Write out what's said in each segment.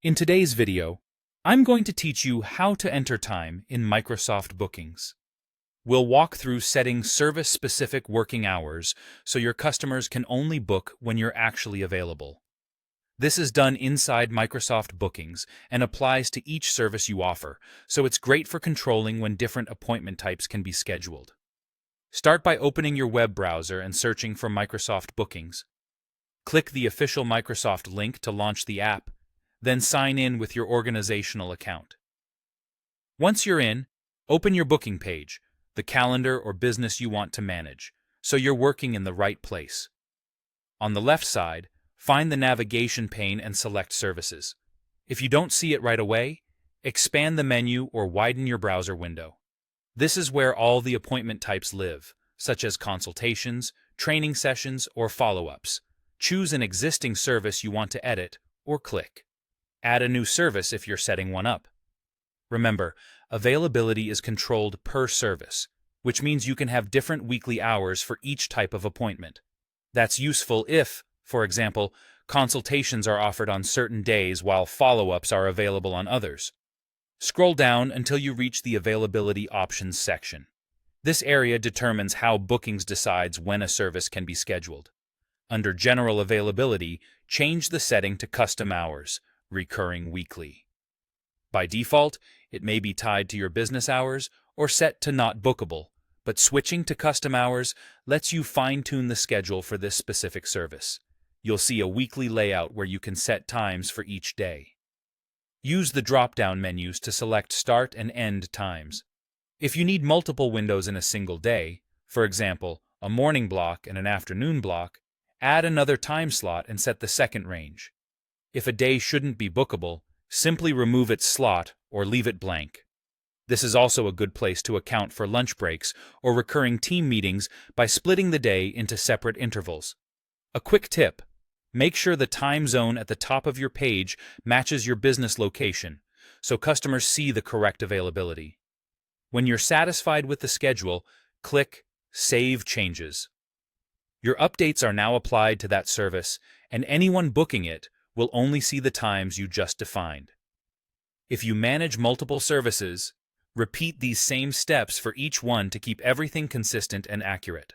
In today's video, I'm going to teach you how to enter time in Microsoft Bookings. We'll walk through setting service-specific working hours so your customers can only book when you're actually available. This is done inside Microsoft Bookings and applies to each service you offer, so it's great for controlling when different appointment types can be scheduled. Start by opening your web browser and searching for Microsoft Bookings. Click the official Microsoft link to launch the app, then sign in with your organizational account. Once you're in, open your booking page, the calendar or business you want to manage, so you're working in the right place. On the left side, find the navigation pane and select Services. If you don't see it right away, expand the menu or widen your browser window. This is where all the appointment types live, such as consultations, training sessions, or follow-ups. Choose an existing service you want to edit, or click. Add a new service if you're setting one up. Remember, availability is controlled per service, which means you can have different weekly hours for each type of appointment. That's useful if, for example, consultations are offered on certain days while follow-ups are available on others. Scroll down until you reach the Availability Options section. This area determines how Bookings decides when a service can be scheduled. Under General Availability, change the setting to Custom Hours, recurring weekly. By default, it may be tied to your business hours or set to not bookable, but switching to custom hours lets you fine-tune the schedule for this specific service. You'll see a weekly layout where you can set times for each day. Use the drop-down menus to select start and end times. If you need multiple windows in a single day, for example, a morning block and an afternoon block, add another time slot and set the second range. If a day shouldn't be bookable, simply remove its slot or leave it blank. This is also a good place to account for lunch breaks or recurring team meetings by splitting the day into separate intervals. A quick tip: make sure the time zone at the top of your page matches your business location, so customers see the correct availability. When you're satisfied with the schedule, click Save Changes. Your updates are now applied to that service, and anyone booking it will only see the times you just defined. If you manage multiple services, repeat these same steps for each one to keep everything consistent and accurate.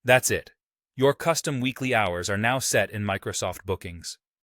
That's it. Your custom weekly hours are now set in Microsoft Bookings.